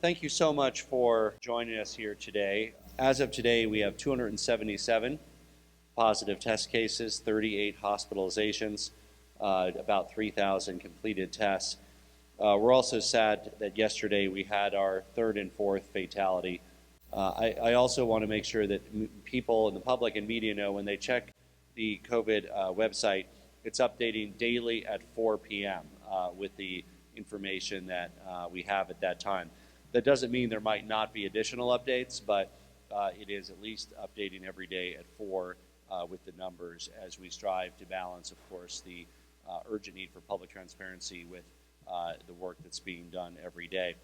Thank you so much for joining us here today. As of today, we have 277 positive test cases, 38 hospitalizations, about 3,000 completed tests. We're also sad that yesterday we had our third and fourth fatality. I also want to make sure that people in the public and media know when they check the COVID website, it's updating daily at 4 p.m. With the information that we have at that time. That doesn't mean there might not be additional updates, but it is at least updating every day at 4 with the numbers as we strive to balance, of course, the urgent need for public transparency with the work that's being done every day.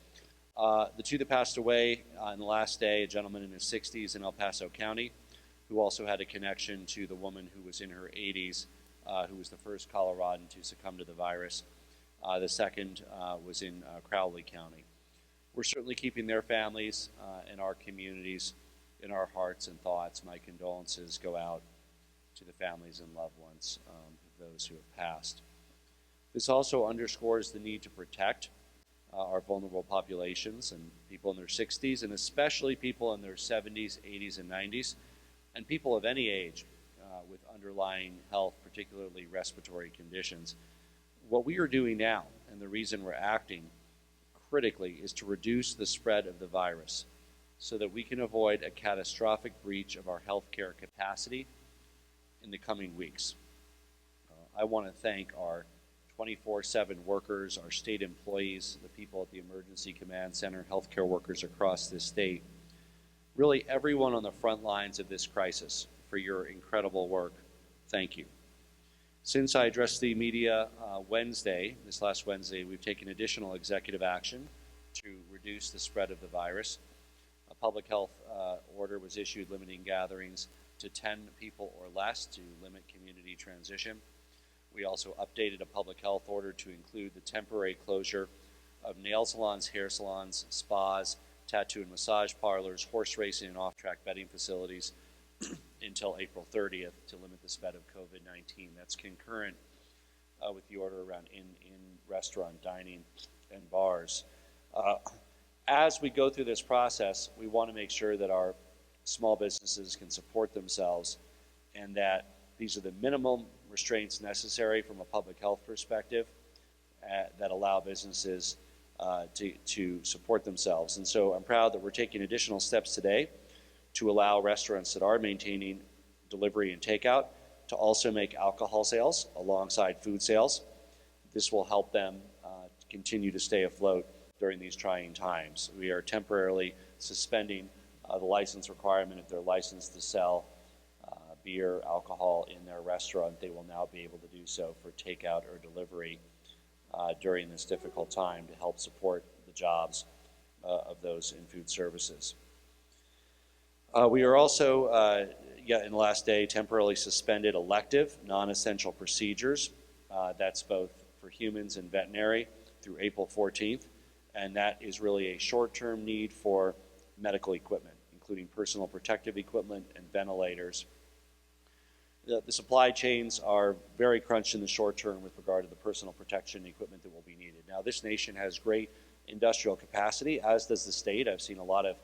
The two that passed away on the last day, a gentleman in his 60s in El Paso County, who also had a connection to the woman who was in her 80s, who was the first Coloradan to succumb to the virus. The second was in Crowley County. We're certainly keeping their families and our communities in our hearts and thoughts. My condolences go out to the families and loved ones of those who have passed. This also underscores the need to protect our vulnerable populations and people in their 60s, and especially people in their 70s, 80s, and 90s, and people of any age with underlying health, particularly respiratory conditions. What we are doing now, and the reason we're acting critically, is to reduce the spread of the virus so that we can avoid a catastrophic breach of our healthcare capacity in the coming weeks. I want to thank our 24/7 workers, our state employees, the people at the Emergency Command Center, healthcare workers across this state, really everyone on the front lines of this crisis for your incredible work. Thank you. Since I addressed the media this last Wednesday, we've taken additional executive action to reduce the spread of the virus. A public health order was issued limiting gatherings to 10 people or less to limit community transition. We also updated a public health order to include the temporary closure of nail salons, hair salons, spas, tattoo and massage parlors, horse racing, and off-track betting facilities until April 30th to limit the spread of COVID-19. That's concurrent with the order around in-restaurant dining and bars. As we go through this process, we want to make sure that our small businesses can support themselves and that these are the minimum restraints necessary from a public health perspective that allow businesses to support themselves. And so I'm proud that we're taking additional steps today to allow restaurants that are maintaining delivery and takeout to also make alcohol sales alongside food sales. This will help them continue to stay afloat during these trying times. We are temporarily suspending the license requirement. If they're licensed to sell beer, alcohol in their restaurant, they will now be able to do so for takeout or delivery during this difficult time to help support the jobs of those in food services. We are also, in the last day, temporarily suspended elective, non-essential procedures. That's both for humans and veterinary through April 14th, and that is really a short-term need for medical equipment, including personal protective equipment and ventilators. The supply chains are very crunched in the short term with regard to the personal protection equipment that will be needed. Now, this nation has great industrial capacity, as does the state. I've seen a lot of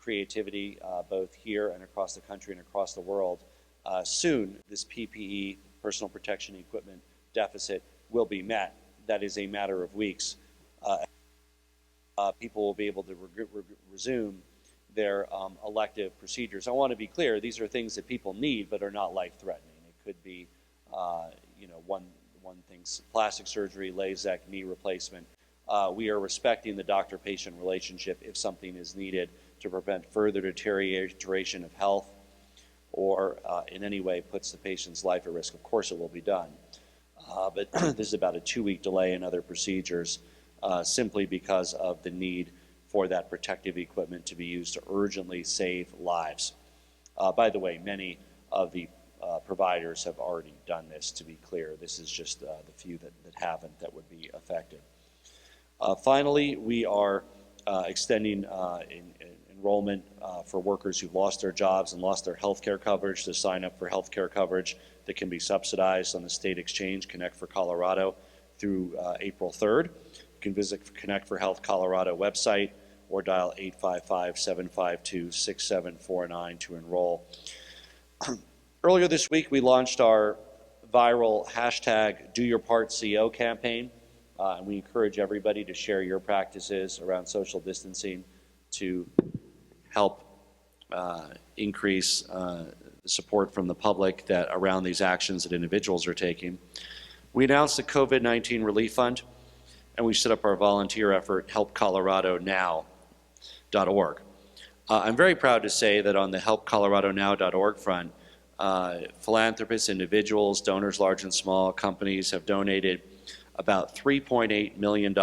creativity both here and across the country and across the world. Soon, this PPE, personal protection equipment deficit, will be met. That is a matter of weeks. People will be able to resume their elective procedures. I want to be clear, these are things that people need but are not life-threatening. It could be, one thing's plastic surgery, LASIK, knee replacement. We are respecting the doctor-patient relationship if something is needed to prevent further deterioration of health or in any way puts the patient's life at risk. Of course it will be done. But this is about a 2-week delay in other procedures simply because of the need for that protective equipment to be used to urgently save lives. By the way, many of the providers have already done this, to be clear. This is just the few that haven't that would be affected. Finally, we are extending enrollment for workers who've lost their jobs and lost their health care coverage to sign up for health care coverage that can be subsidized on the state exchange, Connect for Colorado, through April 3rd. You can visit Connect for Health Colorado website or dial 855-752-6749 to enroll. Earlier this week, we launched our viral hashtag #DoYourPartCO campaign, and we encourage everybody to share your practices around social distancing to help increase support from the public that around these actions that individuals are taking. We announced the COVID-19 Relief Fund, and we set up our volunteer effort, helpcoloradonow.org. I'm very proud to say that on the helpcoloradonow.org front, philanthropists, individuals, donors large and small, companies have donated about $3.8 million,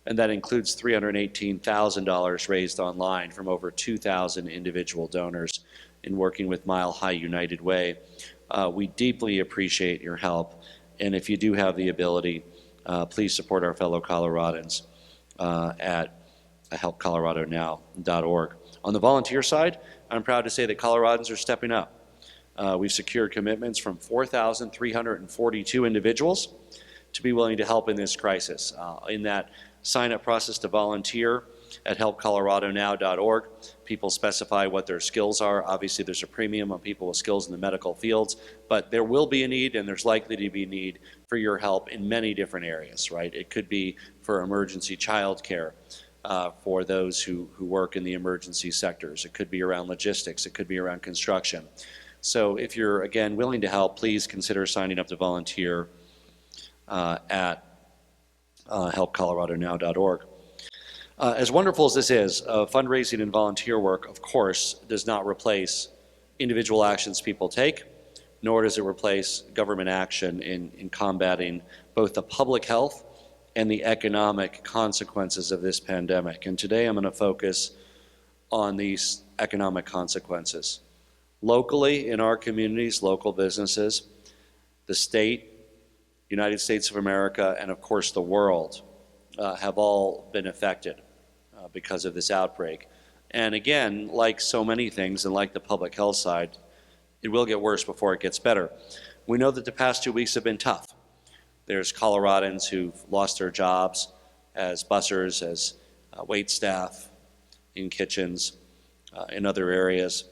and that includes $318,000 raised online from over 2,000 individual donors in working with Mile High United Way. We deeply appreciate your help, and if you do have the ability, please support our fellow Coloradans at helpcoloradonow.org. On the volunteer side, I'm proud to say that Coloradans are stepping up. We've secured commitments from 4,342 individuals to be willing to help in this crisis. In that sign-up process to volunteer at helpcoloradonow.org, people specify what their skills are. Obviously, there's a premium on people with skills in the medical fields, but there will be a need, and there's likely to be a need for your help in many different areas, right? It could be for emergency child care, for those who work in the emergency sectors. It could be around logistics. It could be around construction. So if you're, again, willing to help, please consider signing up to volunteer at helpcoloradonow.org. As wonderful as this is, fundraising and volunteer work, of course, does not replace individual actions people take, nor does it replace government action in combating both the public health and the economic consequences of this pandemic. And today I'm going to focus on these economic consequences. Locally, in our communities, local businesses, the state, United States of America, and of course the world have all been affected because of this outbreak. And again, like so many things, and like the public health side, it will get worse before it gets better. We know that the past 2 weeks have been tough. There's Coloradans who've lost their jobs as bussers, as wait staff, in kitchens, in other areas.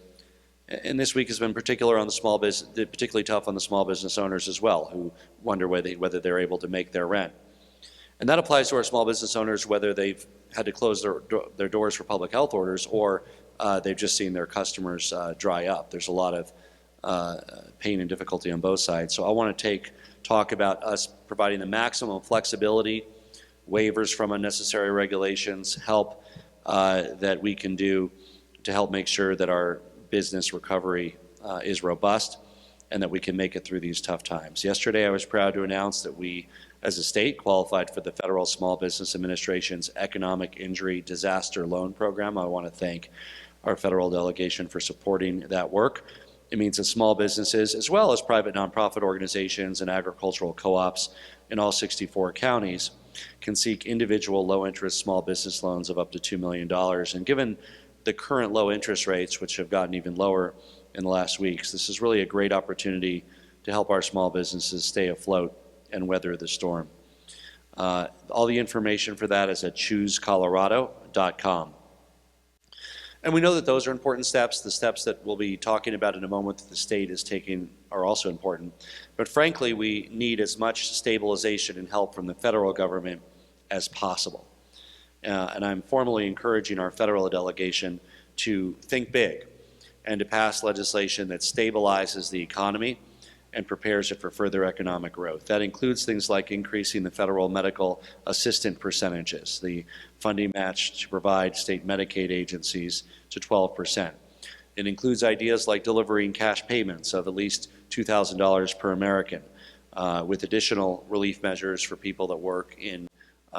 And this week has been particularly tough on the small business owners as well, who wonder whether they're able to make their rent. And that applies to our small business owners, whether they've had to close their doors for public health orders or they've just seen their customers dry up. There's a lot of pain and difficulty on both sides. So I want to talk about us providing the maximum flexibility, waivers from unnecessary regulations, help that we can do to help make sure that our business recovery is robust and that we can make it through these tough times. Yesterday, I was proud to announce that we, as a state, qualified for the Federal Small Business Administration's Economic Injury Disaster Loan Program. I want to thank our federal delegation for supporting that work. It means that small businesses, as well as private nonprofit organizations and agricultural co-ops in all 64 counties, can seek individual low-interest small business loans of up to $2 million. And given the current low interest rates, which have gotten even lower in the last weeks, this is really a great opportunity to help our small businesses stay afloat and weather the storm. All the information for that is at choosecolorado.com. And we know that those are important steps. The steps that we'll be talking about in a moment that the state is taking are also important. But frankly, we need as much stabilization and help from the federal government as possible. And I'm formally encouraging our federal delegation to think big and to pass legislation that stabilizes the economy and prepares it for further economic growth. That includes things like increasing the federal medical assistant percentages, the funding match to provide state Medicaid agencies to 12%. It includes ideas like delivering cash payments of at least $2,000 per American, with additional relief measures for people that work in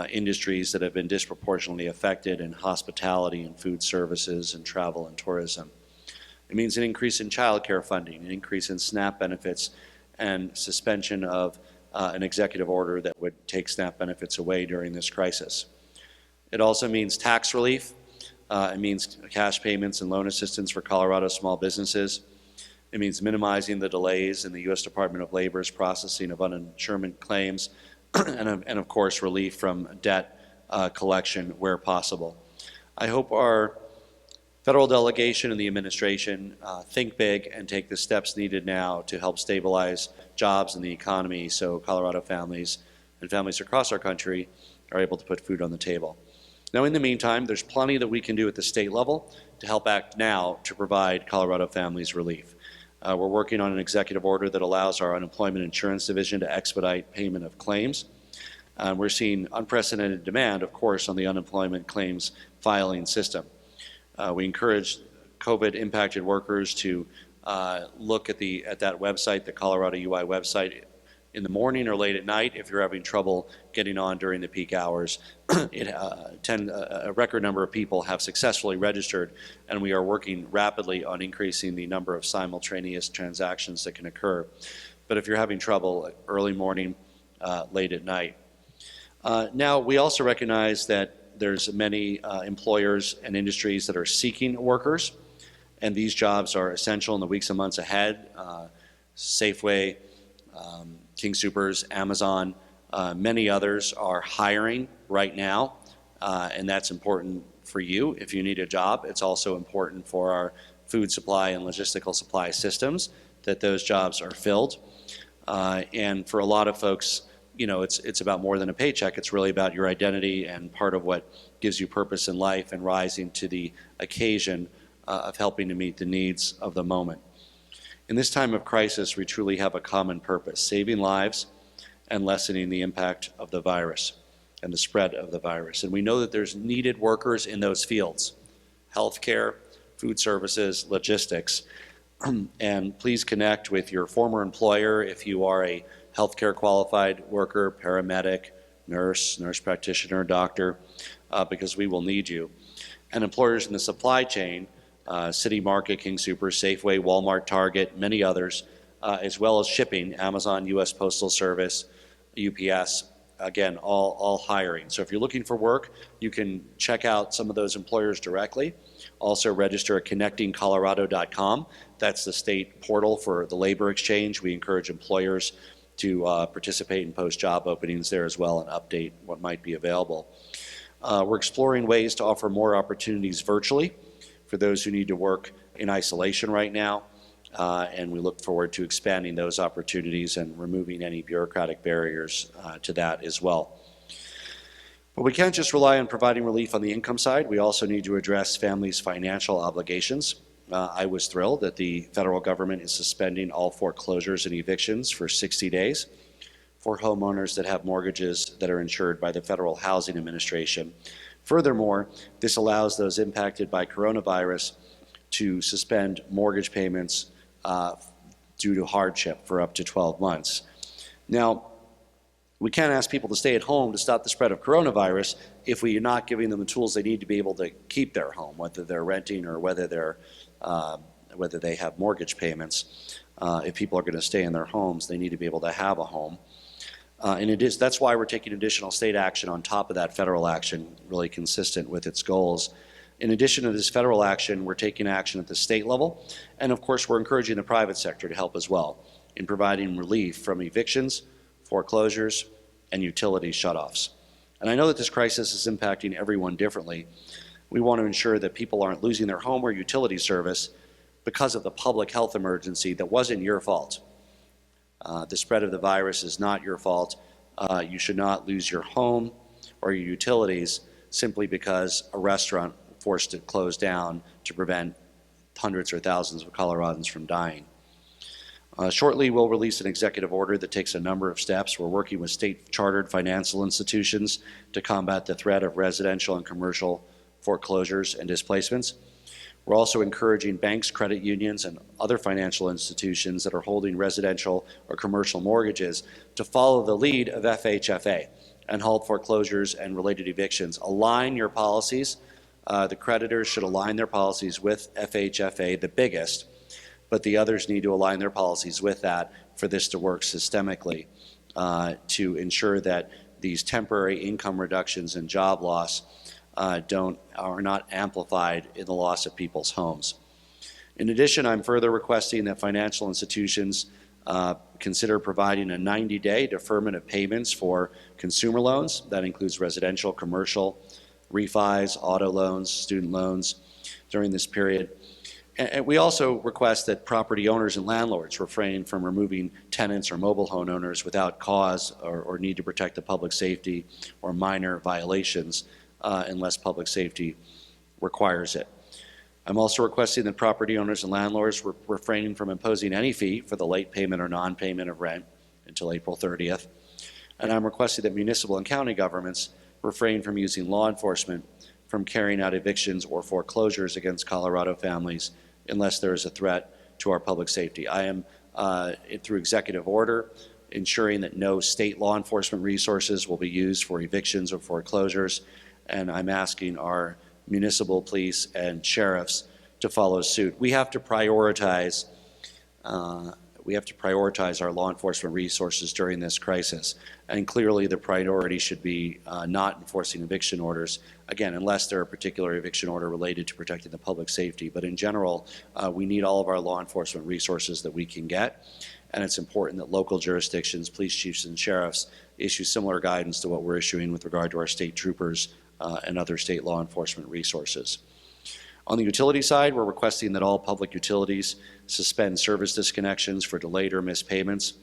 industries that have been disproportionately affected in hospitality and food services and travel and tourism. It means an increase in child care funding, an increase in SNAP benefits, and suspension of an executive order that would take SNAP benefits away during this crisis. It also means tax relief. It means cash payments and loan assistance for Colorado small businesses. It means minimizing the delays in the U.S. Department of Labor's processing of uninsurement claims, and of course, relief from debt collection where possible. I hope our federal delegation and the administration think big and take the steps needed now to help stabilize jobs and the economy so Colorado families and families across our country are able to put food on the table. Now, in the meantime, there's plenty that we can do at the state level to help act now to provide Colorado families relief. We're working on an executive order that allows our unemployment insurance division to expedite payment of claims. We're seeing unprecedented demand, of course, on the unemployment claims filing system. We encourage COVID-impacted workers to look at that website, the Colorado UI website, in the morning or late at night if you're having trouble getting on during the peak hours. A record number of people have successfully registered, and we are working rapidly on increasing the number of simultaneous transactions that can occur. But if you're having trouble, early morning, late at night. Now, we also recognize that there's many employers and industries that are seeking workers, and these jobs are essential in the weeks and months ahead. Safeway, King Soopers, Amazon, many others are hiring right now, and that's important for you if you need a job. It's also important for our food supply and logistical supply systems that those jobs are filled. And for a lot of folks, you know, it's about more than a paycheck. It's really about your identity and part of what gives you purpose in life and rising to the occasion of helping to meet the needs of the moment. In this time of crisis, we truly have a common purpose: saving lives and lessening the impact of the virus and the spread of the virus. And we know that there's needed workers in those fields: healthcare, food services, logistics. And please connect with your former employer if you are a healthcare qualified worker, paramedic, nurse practitioner, doctor, because we will need you. And employers in the supply chain, City Market, King Soopers, Safeway, Walmart, Target, many others, as well as shipping, Amazon, U.S. Postal Service, UPS, again, all hiring. So if you're looking for work, you can check out some of those employers directly. Also register at connectingcolorado.com. That's the state portal for the labor exchange. We encourage employers to participate and post job openings there as well and update what might be available. We're exploring ways to offer more opportunities virtually for those who need to work in isolation right now, and we look forward to expanding those opportunities and removing any bureaucratic barriers to that as well. But we can't just rely on providing relief on the income side. We also need to address families' financial obligations. I was thrilled that the federal government is suspending all foreclosures and evictions for 60 days for homeowners that have mortgages that are insured by the Federal Housing Administration. Furthermore, this allows those impacted by coronavirus to suspend mortgage payments due to hardship for up to 12 months. Now, we can't ask people to stay at home to stop the spread of coronavirus if we are not giving them the tools they need to be able to keep their home, whether they're renting or whether they have mortgage payments. If people are going to stay in their homes, they need to be able to have a home. And that's why we're taking additional state action on top of that federal action, really consistent with its goals. In addition to this federal action, we're taking action at the state level. And of course, we're encouraging the private sector to help as well in providing relief from evictions, foreclosures, and utility shutoffs. And I know that this crisis is impacting everyone differently. We want to ensure that people aren't losing their home or utility service because of the public health emergency that wasn't your fault. The spread of the virus is not your fault. You should not lose your home or your utilities simply because a restaurant forced to close down to prevent hundreds or thousands of Coloradans from dying. Shortly, we'll release an executive order that takes a number of steps. We're working with state-chartered financial institutions to combat the threat of residential and commercial foreclosures and displacements. We're also encouraging banks, credit unions, and other financial institutions that are holding residential or commercial mortgages to follow the lead of FHFA and halt foreclosures and related evictions. Align your policies. The creditors should align their policies with FHFA, the biggest, but the others need to align their policies with that for this to work systemically to ensure that these temporary income reductions and job loss are not amplified in the loss of people's homes. In addition, I'm further requesting that financial institutions consider providing a 90-day deferment of payments for consumer loans. That includes residential, commercial, refis, auto loans, student loans during this period. And we also request that property owners and landlords refrain from removing tenants or mobile home owners without cause or need to protect the public safety or minor violations unless public safety requires it. I'm also requesting that property owners and landlords refrain from imposing any fee for the late payment or non-payment of rent until April 30th. And I'm requesting that municipal and county governments refrain from using law enforcement from carrying out evictions or foreclosures against Colorado families unless there is a threat to our public safety. I am, through executive order, ensuring that no state law enforcement resources will be used for evictions or foreclosures, and I'm asking our municipal police and sheriffs to follow suit. We have to prioritize our law enforcement resources during this crisis, and clearly the priority should be not enforcing eviction orders, again, unless there are a particular eviction order related to protecting the public safety. But in general, we need all of our law enforcement resources that we can get, and it's important that local jurisdictions, police chiefs and sheriffs issue similar guidance to what we're issuing with regard to our state troopers and other state law enforcement resources. On the utility side, we're requesting that all public utilities suspend service disconnections for delayed or missed payments.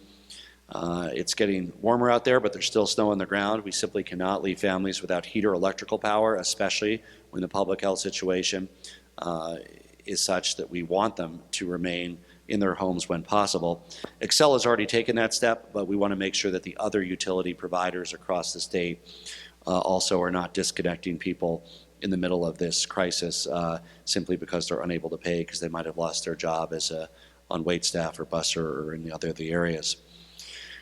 It's getting warmer out there, but there's still snow on the ground. We simply cannot leave families without heat or electrical power, especially when the public health situation is such that we want them to remain in their homes when possible. Xcel has already taken that step, but we want to make sure that the other utility providers across the state also are not disconnecting people in the middle of this crisis simply because they're unable to pay because they might have lost their job as on wait staff or busser or in the other areas.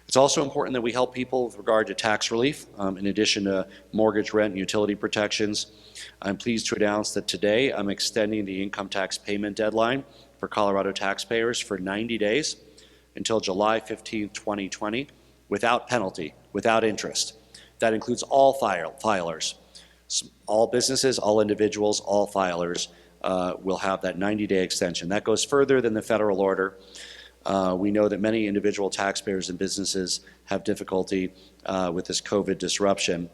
It's also important that we help people with regard to tax relief. In addition to mortgage, rent, and utility protections, I'm pleased to announce that today I'm extending the income tax payment deadline for Colorado taxpayers for 90 days until July 15, 2020, without penalty, without interest. That includes all filers. All businesses, all individuals, all filers will have that 90-day extension. That goes further than the federal order. We know that many individual taxpayers and businesses have difficulty with this COVID disruption.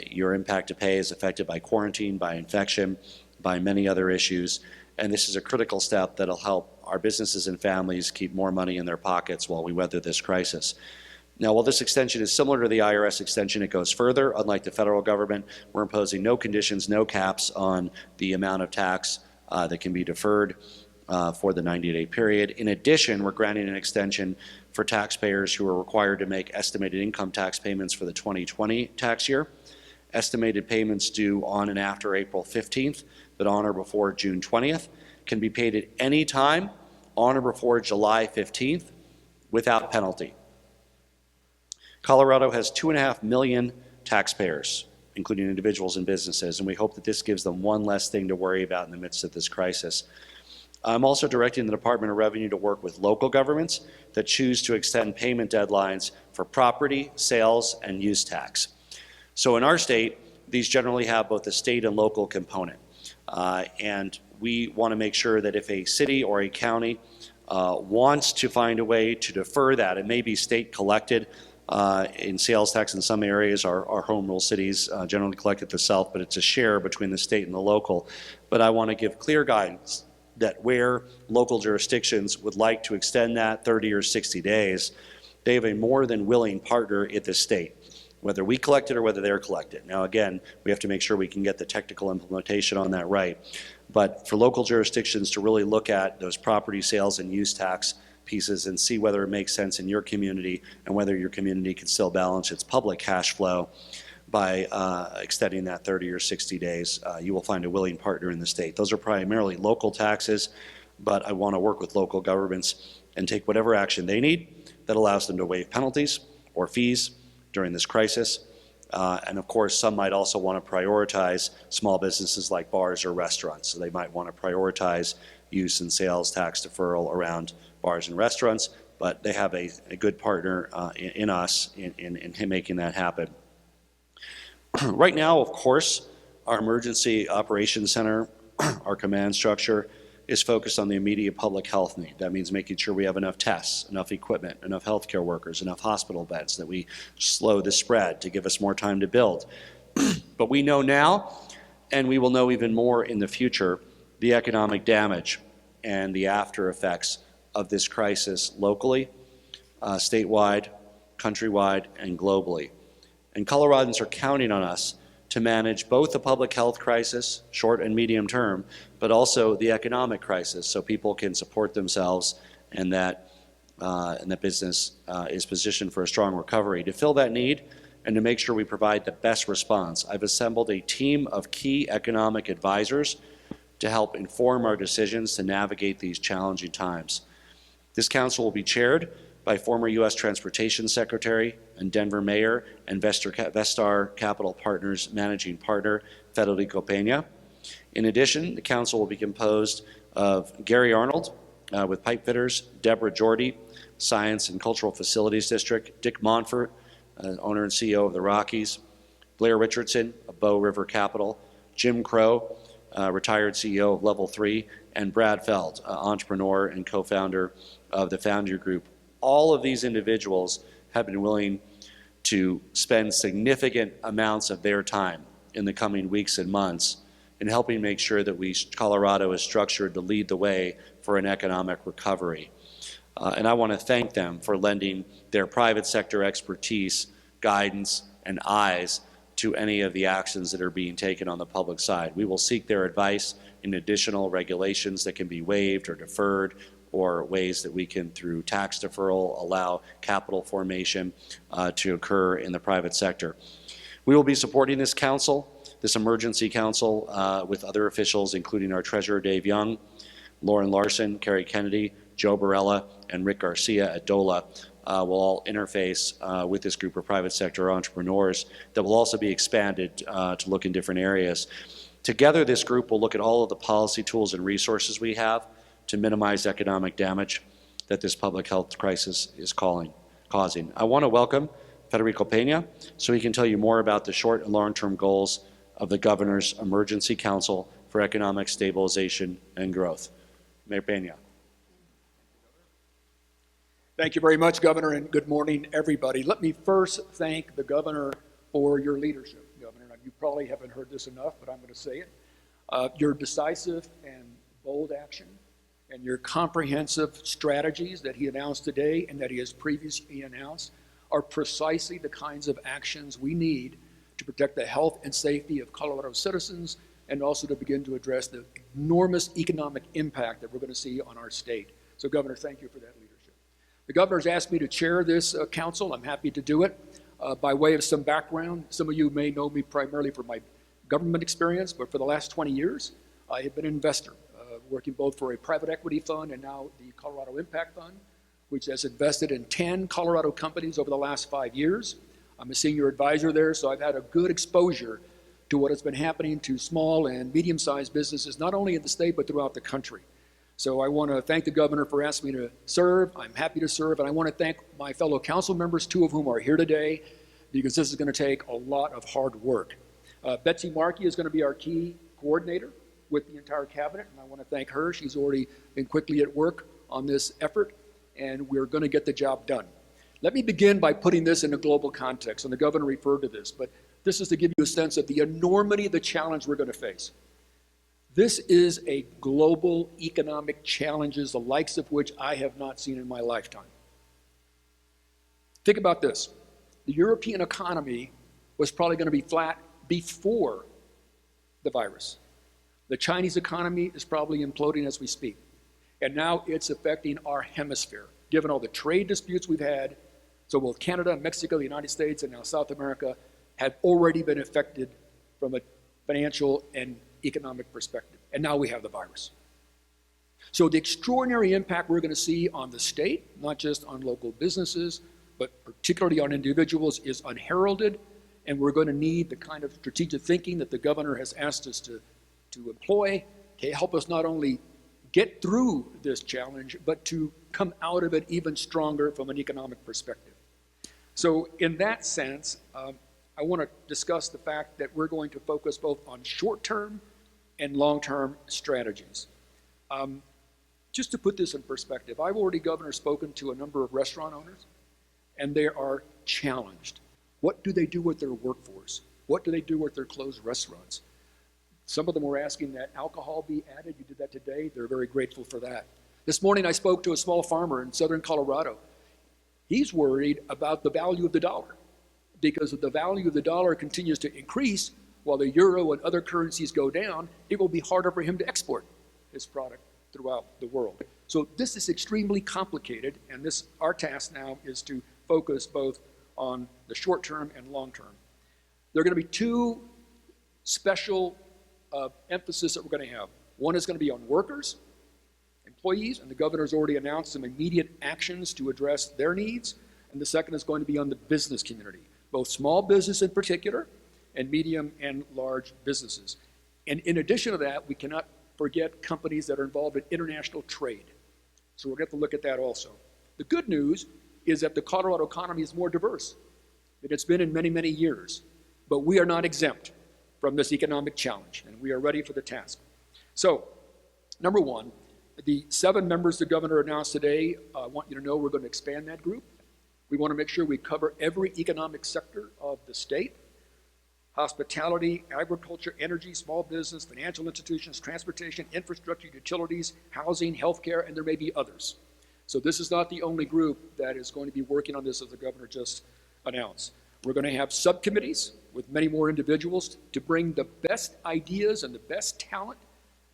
Your impact to pay is affected by quarantine, by infection, by many other issues, and this is a critical step that'll help our businesses and families keep more money in their pockets while we weather this crisis. Now, while this extension is similar to the IRS extension, it goes further. Unlike the federal government, we're imposing no conditions, no caps on the amount of tax that can be deferred for the 90-day period. In addition, we're granting an extension for taxpayers who are required to make estimated income tax payments for the 2020 tax year. Estimated payments due on and after April 15th, but on or before June 20th, can be paid at any time on or before July 15th without penalty. Colorado has 2.5 million taxpayers, including individuals and businesses, and we hope that this gives them one less thing to worry about in the midst of this crisis. I'm also directing the Department of Revenue to work with local governments that choose to extend payment deadlines for property, sales, and use tax. So in our state, these generally have both a state and local component. And we want to make sure that if a city or a county wants to find a way to defer that, it may be state collected in sales tax in some areas. Our home rule cities generally collect it themselves, but it's a share between the state and the local. But I want to give clear guidance that where local jurisdictions would like to extend that 30 or 60 days, they have a more than willing partner at the state, whether we collect it or whether they're collected. Now again, we have to make sure we can get the technical implementation on that right. But for local jurisdictions to really look at those property sales and use tax pieces and see whether it makes sense in your community and whether your community can still balance its public cash flow by extending that 30 or 60 days, you will find a willing partner in the state. Those are primarily local taxes, but I want to work with local governments and take whatever action they need that allows them to waive penalties or fees during this crisis. And of course, some might also want to prioritize small businesses like bars or restaurants. So they might want to prioritize use and sales tax deferral around bars and restaurants, but they have a good partner in us in making that happen. Right now, of course, our emergency operations center, our command structure, is focused on the immediate public health need. That means making sure we have enough tests, enough equipment, enough healthcare workers, enough hospital beds, that we slow the spread to give us more time to build. But we know now, and we will know even more in the future, the economic damage and the after effects of this crisis locally, statewide, countrywide, and globally. And Coloradans are counting on us to manage both the public health crisis, short and medium term, but also the economic crisis, so people can support themselves and that business is positioned for a strong recovery. To fill that need and to make sure we provide the best response, I've assembled a team of key economic advisors to help inform our decisions to navigate these challenging times. This council will be chaired by former U.S. Transportation Secretary and Denver Mayor and Vestar Capital Partners Managing Partner, Federico Peña. In addition, the council will be composed of Gary Arnold with Pipe Fitters, Deborah Jordy, Science and Cultural Facilities District, Dick Monfort, owner and CEO of the Rockies, Blair Richardson of Bow River Capital, Jim Crow, retired CEO of Level 3, and Brad Feld, entrepreneur and co-founder of the Foundry Group. All of these individuals have been willing to spend significant amounts of their time in the coming weeks and months in helping make sure that Colorado is structured to lead the way for an economic recovery. And I want to thank them for lending their private sector expertise, guidance, and eyes to any of the actions that are being taken on the public side. We will seek their advice in additional regulations that can be waived or deferred, or ways that we can, through tax deferral, allow capital formation to occur in the private sector. We will be supporting this council, this emergency council, with other officials, including our Treasurer Dave Young, Lauren Larson, Kerry Kennedy, Joe Barella, and Rick Garcia at DOLA. Will all interface with this group of private sector entrepreneurs that will also be expanded to look in different areas. Together, this group will look at all of the policy tools and resources we have to minimize economic damage that this public health crisis is causing. I want to welcome Federico Peña so he can tell you more about the short and long-term goals of the Governor's Emergency Council for Economic Stabilization and Growth. Mayor Peña. Thank you very much, Governor, and good morning, everybody. Let me first thank the Governor for your leadership, Governor. You probably haven't heard this enough, but I'm going to say it. Your decisive and bold action and your comprehensive strategies that he announced today and that he has previously announced are precisely the kinds of actions we need to protect the health and safety of Colorado citizens and also to begin to address the enormous economic impact that we're going to see on our state. So, Governor, thank you for that leadership. The Governor's asked me to chair this council. I'm happy to do it. By way of some background, some of you may know me primarily for my government experience, but for the last 20 years, I have been an investor, working both for a private equity fund and now the Colorado Impact Fund, which has invested in 10 Colorado companies over the last 5 years. I'm a senior advisor there, so I've had a good exposure to what has been happening to small and medium-sized businesses, not only in the state, but throughout the country. So I want to thank the Governor for asking me to serve. I'm happy to serve, and I want to thank my fellow council members, 2 of whom are here today, because this is going to take a lot of hard work. Betsy Markey is going to be our key coordinator with the entire cabinet, and I want to thank her. She's already been quickly at work on this effort, and we're going to get the job done. Let me begin by putting this in a global context, and the Governor referred to this, but this is to give you a sense of the enormity of the challenge we're going to face. This is a global economic challenges, the likes of which I have not seen in my lifetime. Think about this. The European economy was probably going to be flat before the virus. The Chinese economy is probably imploding as we speak. And now it's affecting our hemisphere, given all the trade disputes we've had. So both Canada, Mexico, the United States, and now South America have already been affected from a financial and economic perspective. And now we have the virus. So the extraordinary impact we're going to see on the state, not just on local businesses, but particularly on individuals, is unheralded. And we're going to need the kind of strategic thinking that the Governor has asked us to employ to help us not only get through this challenge, but to come out of it even stronger from an economic perspective. So in that sense, I want to discuss the fact that we're going to focus both on short-term and long-term strategies. Just to put this in perspective, I've already, Governor, spoken to a number of restaurant owners, and they are challenged. What do they do with their workforce? What do they do with their closed restaurants? Some of them were asking that alcohol be added. You did that today. They're very grateful for that. This morning I spoke to a small farmer in southern Colorado. He's worried about the value of the dollar, because if the value of the dollar continues to increase while the euro and other currencies go down, it will be harder for him to export his product throughout the world. So this is extremely complicated, and our task now is to focus both on the short term and long term. There are going to be two special emphasis that we're going to have. One is going to be on workers, employees, and the governor's already announced some immediate actions to address their needs. And the second is going to be on the business community, both small business in particular and medium and large businesses. And in addition to that, we cannot forget companies that are involved in international trade. So we're going to have to look at that also. The good news is that the Colorado economy is more diverse than it's been in many, many years. But we are not exempt from this economic challenge, and we are ready for the task. So, number one, the 7 members the governor announced today, I want you to know we're going to expand that group. We want to make sure we cover every economic sector of the state: hospitality, agriculture, energy, small business, financial institutions, transportation, infrastructure, utilities, housing, healthcare, and there may be others. So this is not the only group that is going to be working on this, as the governor just announced. We're going to have subcommittees with many more individuals to bring the best ideas and the best talent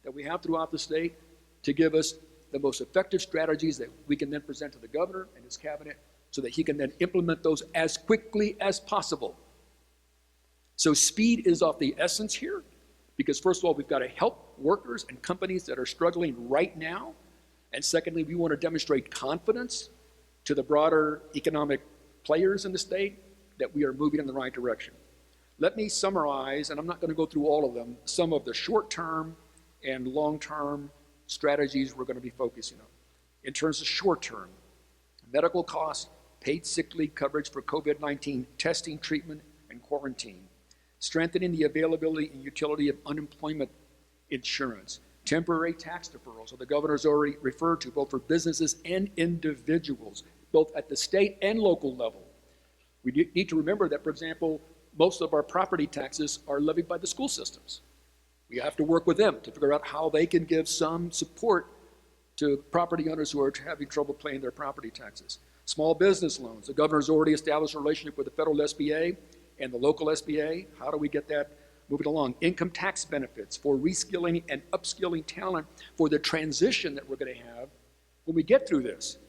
that we have throughout the state to give us the most effective strategies that we can then present to the governor and his cabinet so that he can then implement those as quickly as possible. So speed is of the essence here, because first of all, we've got to help workers and companies that are struggling right now. And secondly, we want to demonstrate confidence to the broader economic players in the state that we are moving in the right direction. Let me summarize, and I'm not going to go through all of them, some of the short-term and long-term strategies we're going to be focusing on. In terms of short-term, medical costs, paid sick leave coverage for COVID-19 testing, treatment, and quarantine, strengthening the availability and utility of unemployment insurance, temporary tax deferrals, so the governor's already referred to, both for businesses and individuals, both at the state and local level. We need to remember that, for example, most of our property taxes are levied by the school systems. We have to work with them to figure out how they can give some support to property owners who are having trouble paying their property taxes. Small business loans. The governor's already established a relationship with the federal SBA and the local SBA. How do we get that moving along? Income tax benefits for reskilling and upskilling talent for the transition that we're going to have when we get through this.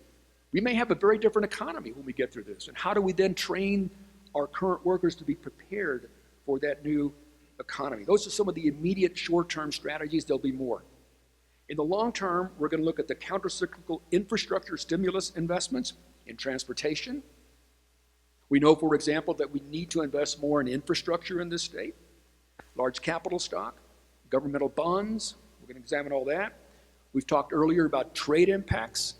We may have a very different economy when we get through this. And how do we then train our current workers to be prepared for that new economy? Those are some of the immediate short-term strategies. There'll be more. In the long term, we're going to look at the countercyclical infrastructure stimulus investments in transportation. We know, for example, that we need to invest more in infrastructure in this state. Large capital stock, governmental bonds, we're going to examine all that. We've talked earlier about trade impacts.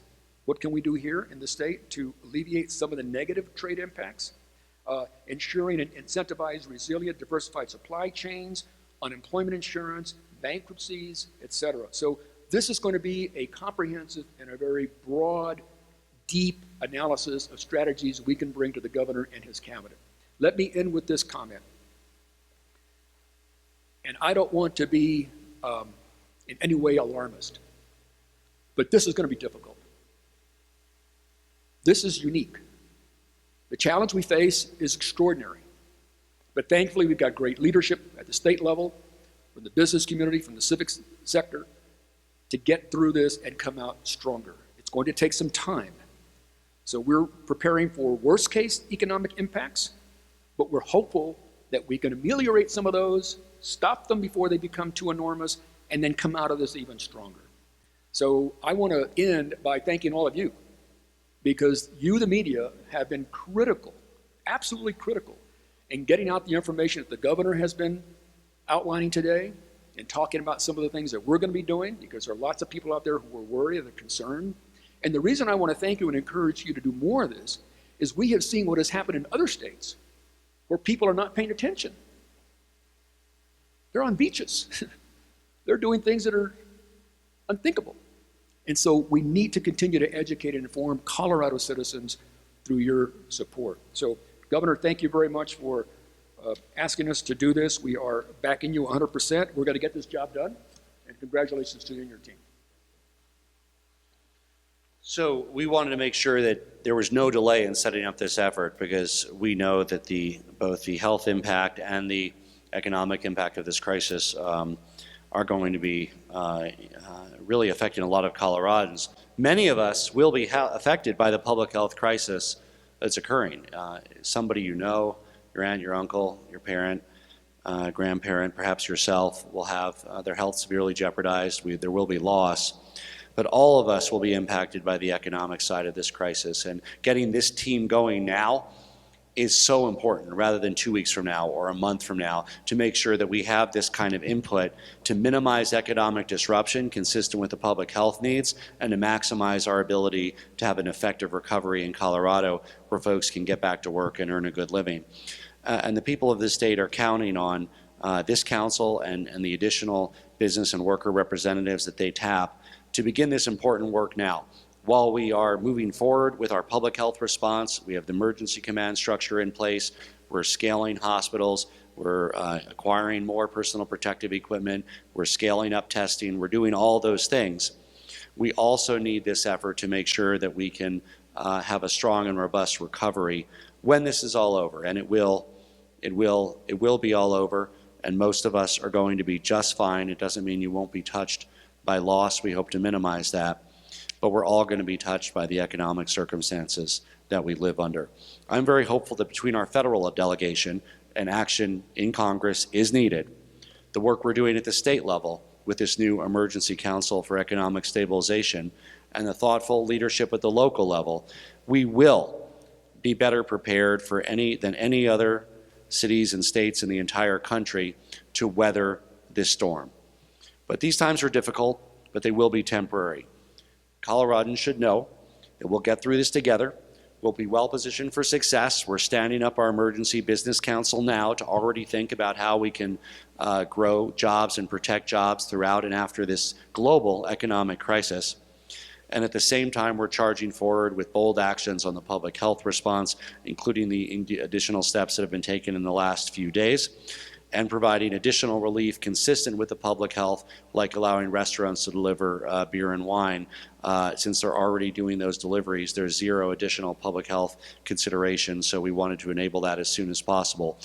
What can we do here in the state to alleviate some of the negative trade impacts? Ensuring and incentivize resilient, diversified supply chains, unemployment insurance, bankruptcies, etc. So this is going to be a comprehensive and a very broad, deep analysis of strategies we can bring to the governor and his cabinet. Let me end with this comment. And I don't want to be in any way alarmist, but this is going to be difficult. This is unique. The challenge we face is extraordinary. But thankfully, we've got great leadership at the state level, from the business community, from the civic sector, to get through this and come out stronger. It's going to take some time. So we're preparing for worst case economic impacts, but we're hopeful that we can ameliorate some of those, stop them before they become too enormous, and then come out of this even stronger. So I want to end by thanking all of you, because you, the media, have been critical, absolutely critical, in getting out the information that the governor has been outlining today and talking about some of the things that we're going to be doing, because there are lots of people out there who are worried and are concerned. And the reason I want to thank you and encourage you to do more of this is we have seen what has happened in other states where people are not paying attention. They're on beaches. They're doing things that are unthinkable. And so we need to continue to educate and inform Colorado citizens through your support. So, Governor, thank you very much for asking us to do this. We are backing you 100%. We're going to get this job done, and congratulations to you and your team. So we wanted to make sure that there was no delay in setting up this effort, because we know that both the health impact and the economic impact of this crisis are going to be really affecting a lot of Coloradans. Many of us will be affected by the public health crisis that's occurring. Somebody you know, your aunt, your uncle, your parent, grandparent, perhaps yourself, will have their health severely jeopardized. There will be loss. But all of us will be impacted by the economic side of this crisis. And getting this team going now is so important, rather than 2 weeks from now or a month from now, to make sure that we have this kind of input to minimize economic disruption consistent with the public health needs, and to maximize our ability to have an effective recovery in Colorado where folks can get back to work and earn a good living. And the people of the state are counting on this council and the additional business and worker representatives that they tap to begin this important work now. While we are moving forward with our public health response, we have the emergency command structure in place, we're scaling hospitals, we're acquiring more personal protective equipment, we're scaling up testing, we're doing all those things. We also need this effort to make sure that we can have a strong and robust recovery when this is all over, and it will be all over, and most of us are going to be just fine. It doesn't mean you won't be touched by loss. We hope to minimize that. But we're all going to be touched by the economic circumstances that we live under. I'm very hopeful that between our federal delegation and action in Congress is needed, the work we're doing at the state level with this new Emergency Council for Economic Stabilization, and the thoughtful leadership at the local level, we will be better prepared than any other cities and states in the entire country to weather this storm. But these times are difficult, but they will be temporary. Coloradans should know that we'll get through this together. We'll be well positioned for success. We're standing up our Emergency Business Council now to already think about how we can grow jobs and protect jobs throughout and after this global economic crisis. And at the same time, we're charging forward with bold actions on the public health response, including the additional steps that have been taken in the last few days, and providing additional relief consistent with the public health, like allowing restaurants to deliver beer and wine. Since they're already doing those deliveries, there's zero additional public health considerations, so we wanted to enable that as soon as possible.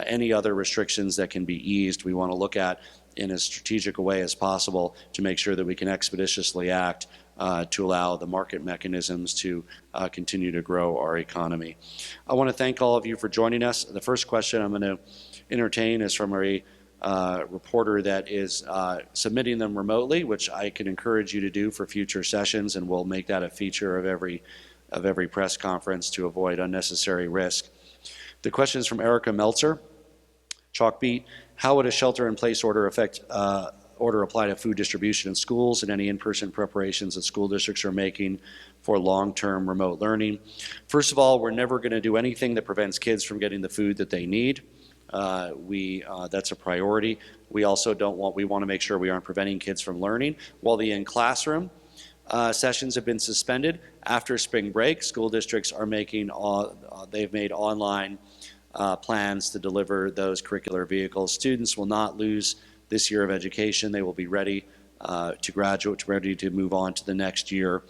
Any other restrictions that can be eased, we want to look at in as strategic a way as possible to make sure that we can expeditiously act to allow the market mechanisms to continue to grow our economy. I want to thank all of you for joining us. The first question I'm going to entertain is from a reporter that is submitting them remotely, which I can encourage you to do for future sessions, and we'll make that a feature of every press conference to avoid unnecessary risk. The question is from Erica Meltzer. Chalkbeat: how would a shelter-in-place order apply to food distribution in schools and any in-person preparations that school districts are making for long-term remote learning? First of all, we're never going to do anything that prevents kids from getting the food that they need. That's a priority. We also we want to make sure we aren't preventing kids from learning. While the in-classroom sessions have been suspended after spring break, school districts are they've made online plans to deliver those curricular vehicles. Students will not lose this year of education. They will be ready to graduate, ready to move on to the next year.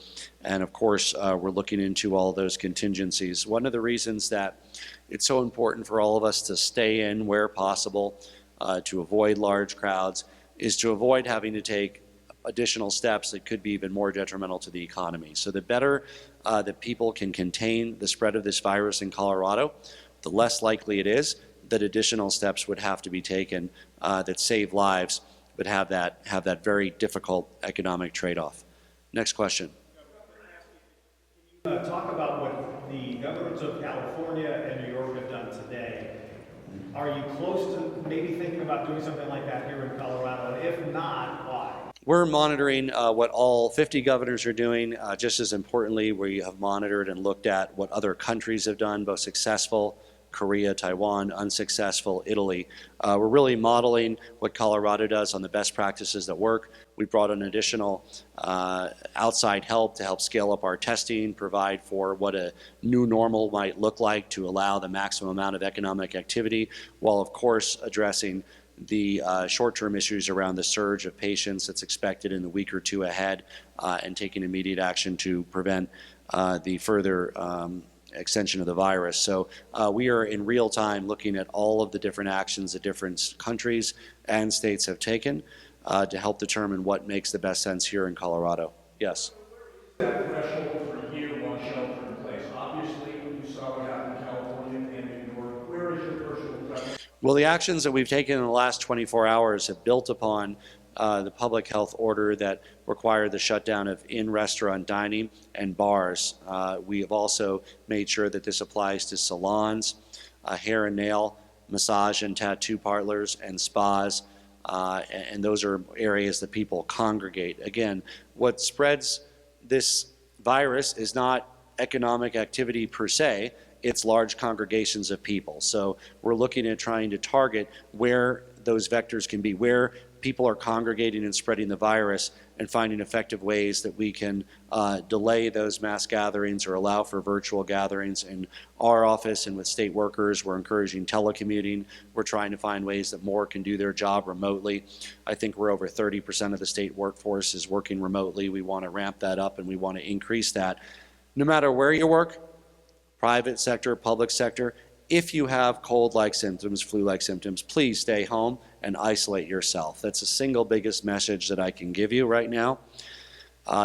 And of course, we're looking into all those contingencies. One of the reasons that it's so important for all of us to stay in where possible, to avoid large crowds, is to avoid having to take additional steps that could be even more detrimental to the economy. So the better that people can contain the spread of this virus in Colorado, the less likely it is that additional steps would have to be taken that save lives, but have that very difficult economic trade-off. Next question. Can you talk about what the governments of California and New York have done today? Are you close to maybe thinking about doing something like that here in Colorado? And if not, why? We're monitoring what all 50 governors are doing. Just as importantly, we have monitored and looked at what other countries have done, both successful Korea, Taiwan, unsuccessful, Italy. We're really modeling what Colorado does on the best practices that work. We brought in additional outside help to help scale up our testing, provide for what a new normal might look like to allow the maximum amount of economic activity, while of course addressing the short-term issues around the surge of patients that's expected in the week or two ahead, and taking immediate action to prevent the further extension of the virus. So we are in real time looking at all of the different actions that different countries and states have taken to help determine what makes the best sense here in Colorado. Yes. That threshold for you on shelter in place. Obviously, you saw what happened in California and New York. Where is your personal preference? Well, the actions that we've taken in the last 24 hours have built upon the public health order that required the shutdown of in-restaurant dining and bars. We have also made sure that this applies to salons, hair and nail, massage and tattoo parlors, and spas. And those are areas that people congregate. Again, what spreads this virus is not economic activity per se, it's large congregations of people. So we're looking at trying to target where those vectors can be, where people are congregating and spreading the virus, and finding effective ways that we can delay those mass gatherings or allow for virtual gatherings. In our office and with state workers, we're encouraging telecommuting. We're trying to find ways that more can do their job remotely. I think we're over 30% of the state workforce is working remotely. We want to ramp that up and we want to increase that. No matter where you work, private sector, public sector, if you have cold-like symptoms, flu-like symptoms, please stay home and isolate yourself. That's the single biggest message that I can give you right now.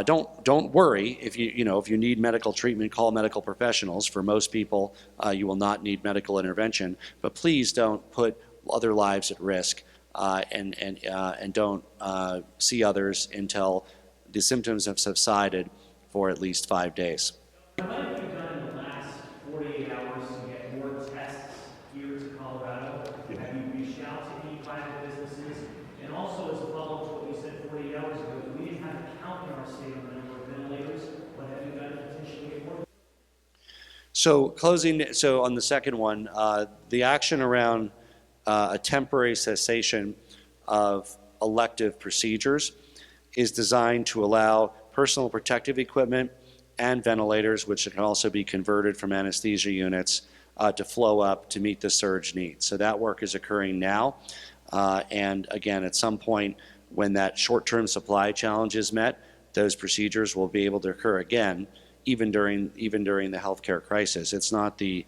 Don't worry if you need medical treatment, call medical professionals. For most people, you will not need medical intervention, but please don't put other lives at risk, and don't see others until the symptoms have subsided for at least 5 days. What have you done in the last 48 hours to get more tests here to Colorado? Have you reached out to any private businesses? And also, as a follow-up to what you said 48 hours ago, we didn't have a count in our state on the number of ventilators. What have you done to potentially get more? So on the second one, the action around a temporary cessation of elective procedures is designed to allow personal protective equipment and ventilators, which can also be converted from anesthesia units, to flow up to meet the surge needs. So that work is occurring now. And again, at some point when that short-term supply challenge is met, those procedures will be able to occur again, even during the healthcare crisis. It's not the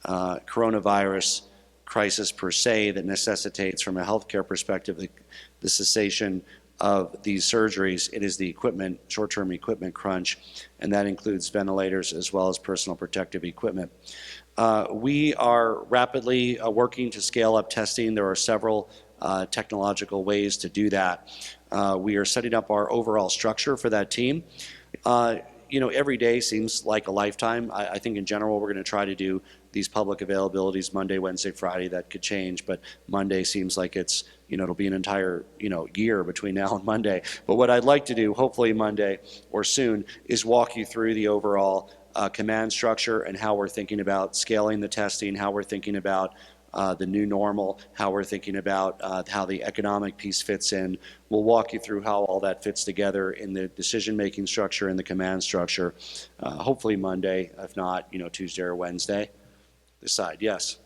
coronavirus crisis per se that necessitates, from a healthcare perspective, the cessation of these surgeries. It is the equipment, short-term equipment crunch, and that includes ventilators as well as personal protective equipment. We are rapidly working to scale up testing. There are several technological ways to do that. We are setting up our overall structure for that team. Every day seems like a lifetime. I think in general we're going to try to do these public availabilities Monday, Wednesday, Friday. That could change, but Monday seems like it's, it'll be an entire, year between now and Monday. But what I'd like to do, hopefully Monday or soon, is walk you through the overall command structure and how we're thinking about scaling the testing, how we're thinking about the new normal, how we're thinking about how the economic piece fits in. We'll walk you through how all that fits together in the decision-making structure and the command structure. Hopefully Monday, if not, Tuesday or Wednesday. Decide, yes.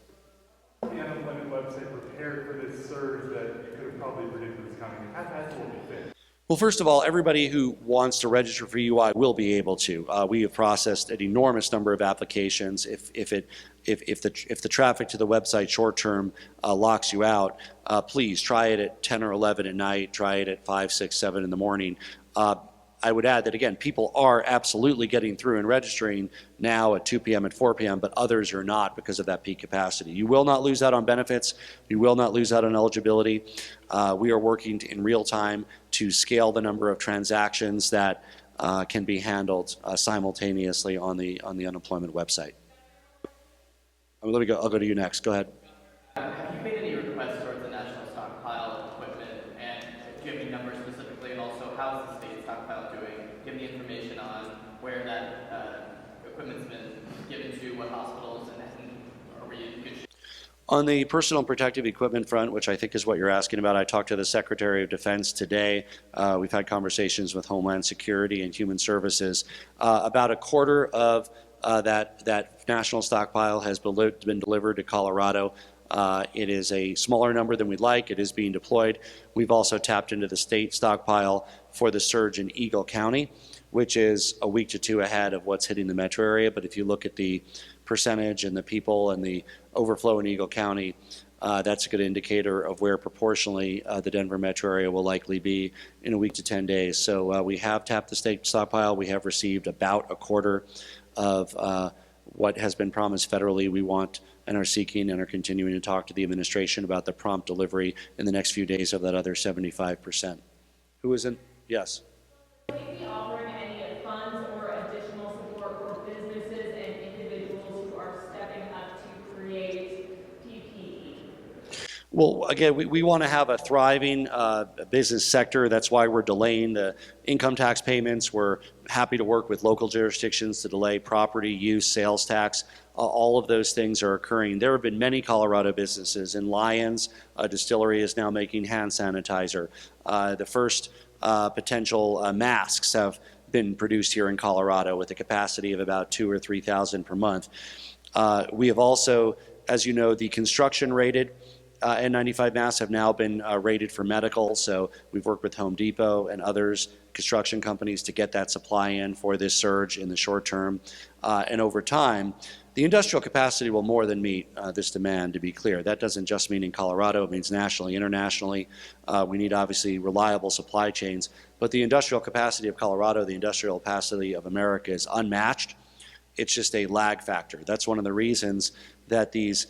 The unemployment website prepared for this surge that you could have probably predicted was coming. How fast will it be fixed? Well, first of all, everybody who wants to register for UI will be able to. We have processed an enormous number of applications. If the traffic to the website short term locks you out, please try it at 10 or 11 at night. Try it at 5, 6, 7 in the morning. I would add that, again, people are absolutely getting through and registering now at 2 p.m. and 4 p.m., but others are not because of that peak capacity. You will not lose out on benefits. You will not lose out on eligibility. We are working in real time to scale the number of transactions that can be handled simultaneously on the unemployment website. I'll go to you next. Go ahead. Have you made any requests towards the national stockpile of equipment, and do you have any numbers specifically, and also how is the state stockpile doing? Do you have any information on where that equipment's been given to, what hospitals, and Are we in good shape? On the personal protective equipment front, which I think is what you're asking about, I talked to the Secretary of Defense today. We've had conversations with Homeland Security and Human Services. About a quarter of that national stockpile has been delivered to Colorado. It is a smaller number than we'd like. It is being deployed. We've also tapped into the state stockpile for the surge in Eagle County, which is a week to two ahead of what's hitting the metro area. But if you look at the percentage and the people and the overflow in Eagle County, that's a good indicator of where proportionally the Denver metro area will likely be in a week to 10 days. So we have tapped the state stockpile. We have received about a quarter of what has been promised federally. We want and are seeking and are continuing to talk to the administration about the prompt delivery in the next few days of that other 75%. Who is in? Yes. Will you be offering any funds or additional support for businesses and individuals who are stepping up to create PPE? Well, again, we want to have a thriving business sector. That's why we're delaying the income tax payments. We're happy to work with local jurisdictions to delay property use, sales tax. All of those things are occurring. There have been many Colorado businesses. In Lyons, a distillery is now making hand sanitizer. The first potential masks have been produced here in Colorado with a capacity of about 2,000 or 3,000 per month. We have also, as you know, the construction rated N95 masks have now been rated for medical, so we've worked with Home Depot and others, construction companies, to get that supply in for this surge in the short term. And over time, the industrial capacity will more than meet this demand, to be clear. That doesn't just mean in Colorado, it means nationally, internationally. We need obviously reliable supply chains, but the industrial capacity of Colorado, the industrial capacity of America is unmatched. It's just a lag factor. That's one of the reasons that these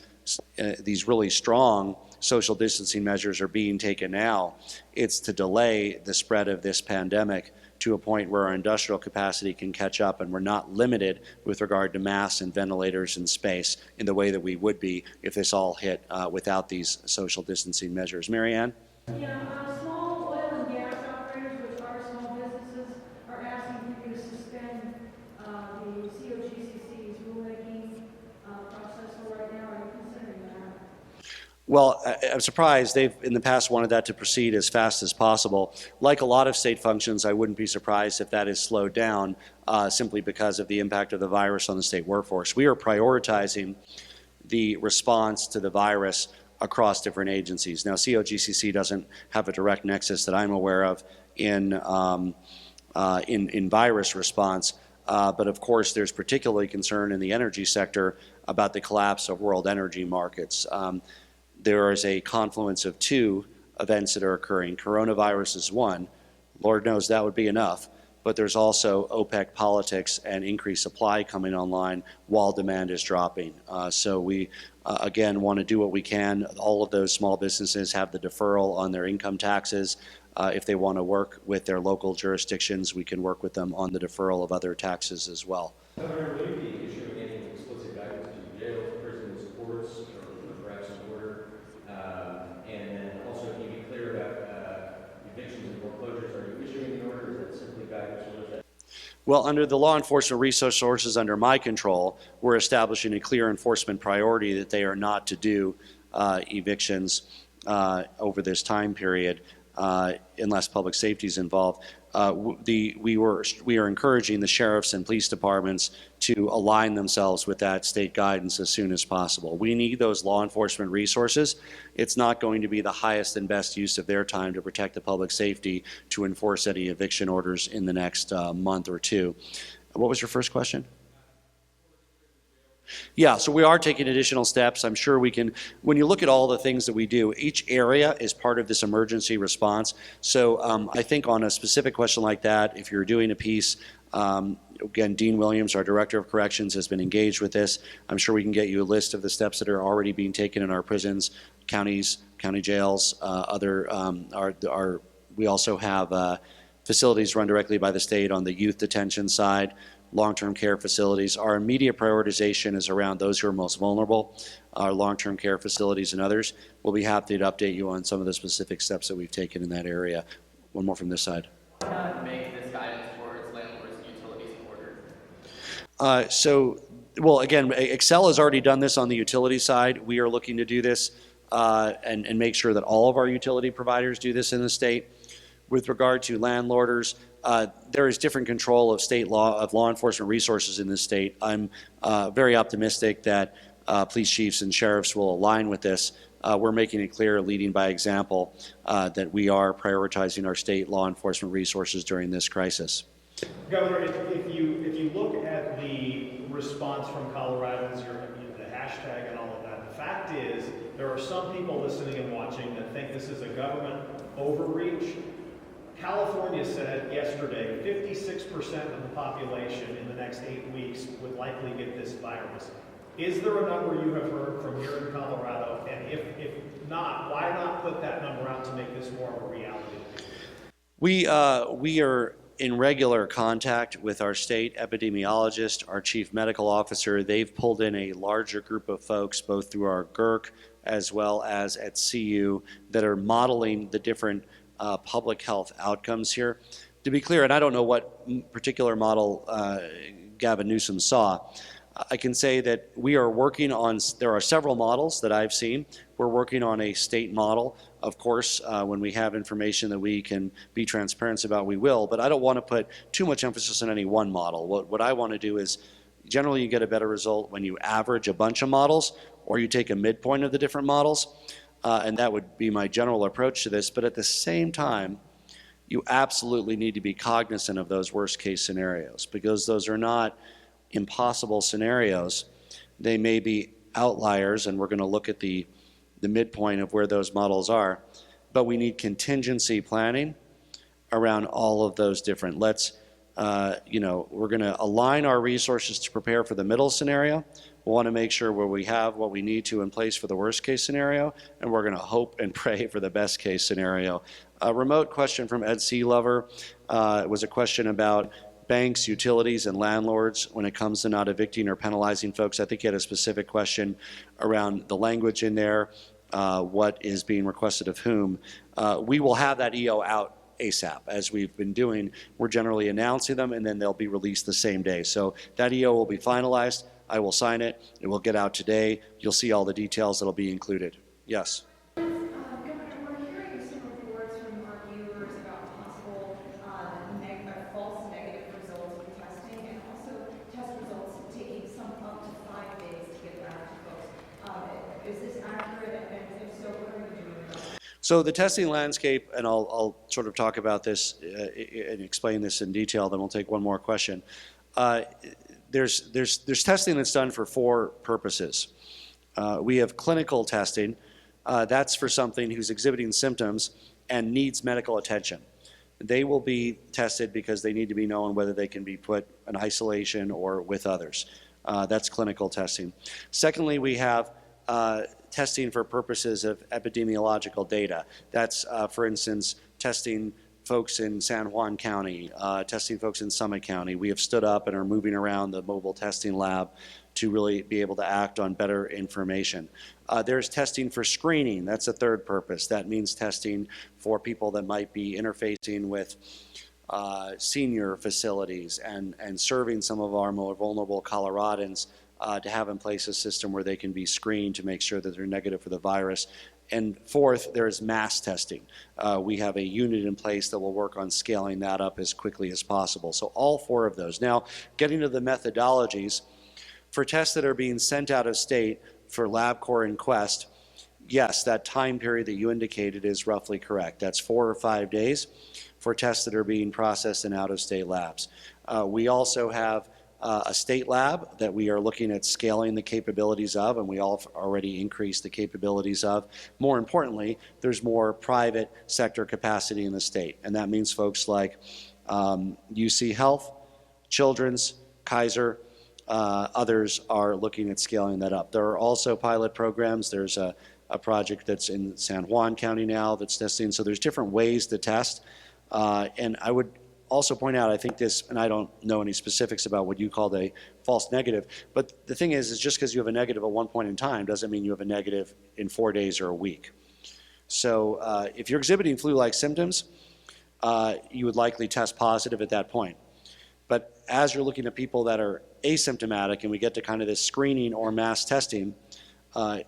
really strong social distancing measures are being taken now. It's to delay the spread of this pandemic to a point where our industrial capacity can catch up and we're not limited with regard to masks and ventilators and space in the way that we would be if this all hit without these social distancing measures. Mary Ann? Yeah, small oil and gas operators, which are small businesses, are asking for you to suspend the COGCC's rulemaking process for right now. Are you considering that? Well, I'm surprised. They've, in the past, wanted that to proceed as fast as possible. Like a lot of state functions, I wouldn't be surprised if that is slowed down simply because of the impact of the virus on the state workforce. We are prioritizing the response to the virus across different agencies. Now, COGCC doesn't have a direct nexus that I'm aware of in virus response, but of course, there's particularly concern in the energy sector about the collapse of world energy markets. There is a confluence of two events that are occurring. Coronavirus is one. Lord knows that would be enough. But there's also OPEC politics and increased supply coming online while demand is dropping. So we, again, want to do what we can. All of those small businesses have the deferral on their income taxes. If they want to work with their local jurisdictions, we can work with them on the deferral of other taxes as well. Governor, will you be issuing any explicit guidance to jails, prisons, courts, or perhaps an order? And then also, can you be clear about evictions and foreclosures? Are you issuing the order, or is that simply guidance? Well, under the law enforcement resources under my control, we're establishing a clear enforcement priority that they are not to do evictions over this time period unless public safety is involved. We are encouraging the sheriffs and police departments to align themselves with that state guidance as soon as possible. We need those law enforcement resources. It's not going to be the highest and best use of their time to protect the public safety to enforce any eviction orders in the next month or two. What was your first question? Yeah, so we are taking additional steps. I'm sure we can, when you look at all the things that we do, each area is part of this emergency response. So I think on a specific question like that, if you're doing a piece, again, Dean Williams, our Director of Corrections, has been engaged with this. I'm sure we can get you a list of the steps that are already being taken in our prisons, counties, county jails, we also have facilities run directly by the state on the youth detention side, long-term care facilities. Our immediate prioritization is around those who are most vulnerable, our long-term care facilities and others. We'll be happy to update you on some of the specific steps that we've taken in that area. One more from this side. Why not make this guidance towards landlords and utilities in order? So Well, again, Excel has already done this on the utility side. We are looking to do this and make sure that all of our utility providers do this in the state. With regard to landlorders, there is different control of state law, of law enforcement resources in this state. I'm very optimistic that police chiefs and sheriffs will align with this. We're making it clear, leading by example, that we are prioritizing our state law enforcement resources during this crisis. Governor, if you look at the response from Coloradans, the hashtag and all of that, the fact is there are some people listening and watching that think this is a government overreach. California said yesterday 56% of the population in the next 8 weeks would likely get this virus. Is there a number you have heard from here in Colorado? And if not, why not put that number out to make this more of a reality? We are in regular contact with our state epidemiologist, our chief medical officer. They've pulled in a larger group of folks, both through our GERC as well as at CU, that are modeling the different public health outcomes here. To be clear, and I don't know what particular model Gavin Newsom saw, I can say that we are working on, there are several models that I've seen. We're working on a state model. Of course, when we have information that we can be transparent about, we will, but I don't want to put too much emphasis on any one model. What I want to do is, generally you get a better result when you average a bunch of models or you take a midpoint of the different models, and that would be my general approach to this. But at the same time, you absolutely need to be cognizant of those worst case scenarios, because those are not impossible scenarios. They may be outliers, and we're going to look at the midpoint of where those models are, but we need contingency planning around all of those different. Let's, we're going to align our resources to prepare for the middle scenario. We want to make sure where we have what we need to in place for the worst case scenario, and we're going to hope and pray for the best case scenario. A remote question from Ed C. Lover was a question about banks, utilities, and landlords when it comes to not evicting or penalizing folks. I think he had a specific question around the language in there, what is being requested of whom. We will have that EO out ASAP, as we've been doing. We're generally announcing them, and then they'll be released the same day. So that EO will be finalized. I will sign it. It will get out today. You'll see all the details that'll be included. Yes. Governor, we're hearing some reports from our viewers about possible false negative results of testing, and also test results taking some up to 5 days to get back to folks. Is this accurate? And if so, what are you doing about it? So the testing landscape, and I'll sort of talk about this and explain this in detail, then we'll take one more question. There's testing that's done for 4 purposes. We have clinical testing. That's for something who's exhibiting symptoms and needs medical attention. They will be tested because they need to be known whether they can be put in isolation or with others. That's clinical testing. Secondly, we have testing for purposes of epidemiological data. That's, for instance, testing folks in San Juan County, testing folks in Summit County. We have stood up and are moving around the mobile testing lab to really be able to act on better information. There's testing for screening. That's a third purpose. That means testing for people that might be interfacing with senior facilities and serving some of our more vulnerable Coloradans to have in place a system where they can be screened to make sure that they're negative for the virus. And fourth, there's mass testing. We have a unit in place that will work on scaling that up as quickly as possible. So all 4 of those. Now, getting to the methodologies, for tests that are being sent out of state for LabCorp and Quest, yes, that time period that you indicated is roughly correct. That's 4 or 5 days for tests that are being processed in out-of-state labs. We also have a state lab that we are looking at scaling the capabilities of, and we all already increased the capabilities of. More importantly, there's more private sector capacity in the state, and that means folks like UC Health, Children's, Kaiser, others are looking at scaling that up. There are also pilot programs. There's a project that's in San Juan County now that's testing, so there's different ways to test, and I would also point out, I think this, and I don't know any specifics about what you called a false negative, but the thing is just because you have a negative at one point in time doesn't mean you have a negative in 4 days or a week. So if you're exhibiting flu-like symptoms, you would likely test positive at that point. But as you're looking at people that are asymptomatic and we get to kind of this screening or mass testing,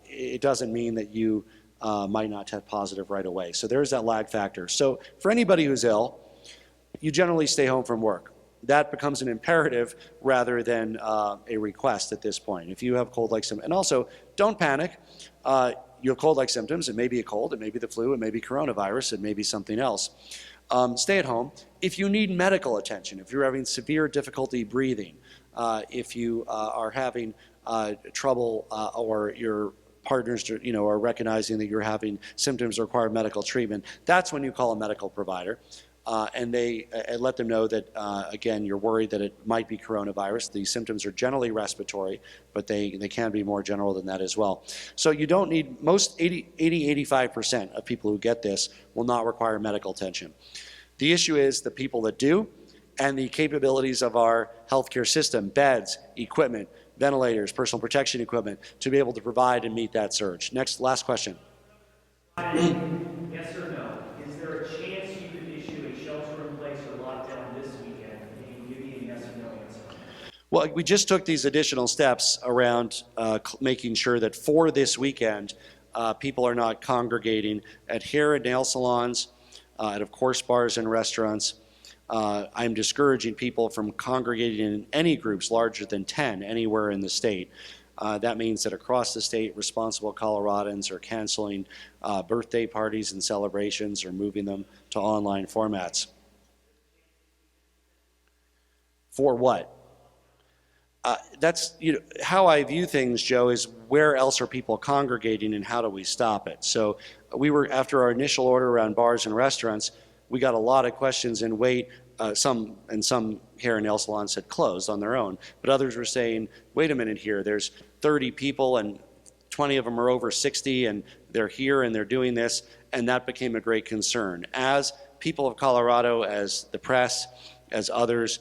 it doesn't mean that you might not test positive right away. So there's that lag factor. So for anybody who's ill, you generally stay home from work. That becomes an imperative rather than a request at this point. If you have cold-like symptoms, and also don't panic. You have cold-like symptoms. It may be a cold, it may be the flu, it may be coronavirus, it may be something else. Stay at home. If you need medical attention, if you're having severe difficulty breathing, if you are having trouble or your partners are recognizing that you're having symptoms that require medical treatment, that's when you call a medical provider. And they let them know that, again, you're worried that it might be coronavirus. The symptoms are generally respiratory, but they can be more general than that as well. So you don't need, most 85% of people who get this will not require medical attention. The issue is the people that do, and the capabilities of our healthcare system, beds, equipment, ventilators, personal protection equipment, to be able to provide and meet that surge. Last question. Yes or no? Is there a chance you could issue a shelter-in-place or lockdown this weekend? Can you give me a yes or no answer? Well, we just took these additional steps around making sure that for this weekend, people are not congregating at hair and nail salons, and of course bars and restaurants. I'm discouraging people from congregating in any groups larger than 10 anywhere in the state. That means that across the state, responsible Coloradans are canceling birthday parties and celebrations or moving them to online formats. For what? That's how I view things, Joe, is where else are people congregating and how do we stop it? So we were, after our initial order around bars and restaurants, we got a lot of questions and wait. Some hair and nail salons had closed on their own, but others were saying, wait a minute here, there's 30 people and 20 of them are over 60 and they're here and they're doing this, and that became a great concern. As people of Colorado, as the press, as others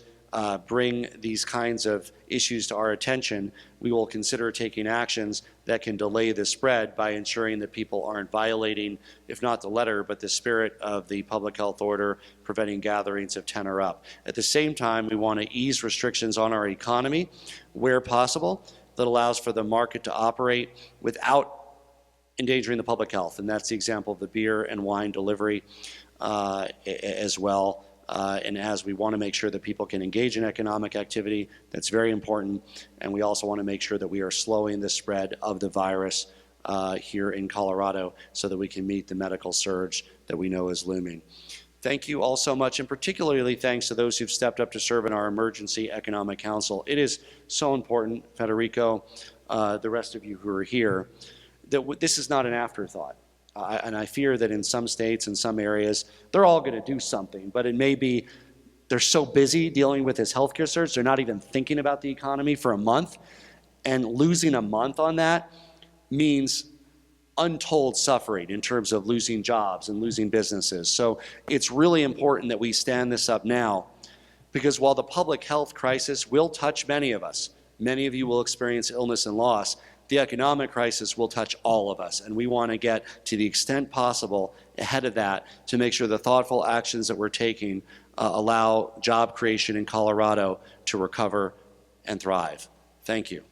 bring these kinds of issues to our attention, we will consider taking actions that can delay the spread by ensuring that people aren't violating, if not the letter, but the spirit of the public health order preventing gatherings of 10 or up. At the same time, we want to ease restrictions on our economy where possible that allows for the market to operate without endangering the public health. And that's the example of the beer and wine delivery as well. And as we want to make sure that people can engage in economic activity, that's very important. And we also want to make sure that we are slowing the spread of the virus here in Colorado so that we can meet the medical surge that we know is looming. Thank you all so much, and particularly thanks to those who've stepped up to serve in our Emergency Economic Council. It is so important, Federico, the rest of you who are here, that this is not an afterthought. And I fear that in some states and some areas, they're all going to do something, but it may be they're so busy dealing with this healthcare surge, they're not even thinking about the economy for a month. And losing a month on that means untold suffering in terms of losing jobs and losing businesses. So it's really important that we stand this up now, because while the public health crisis will touch many of us, many of you will experience illness and loss, the economic crisis will touch all of us, and we want to get to the extent possible ahead of that to make sure the thoughtful actions that we're taking allow job creation in Colorado to recover and thrive. Thank you.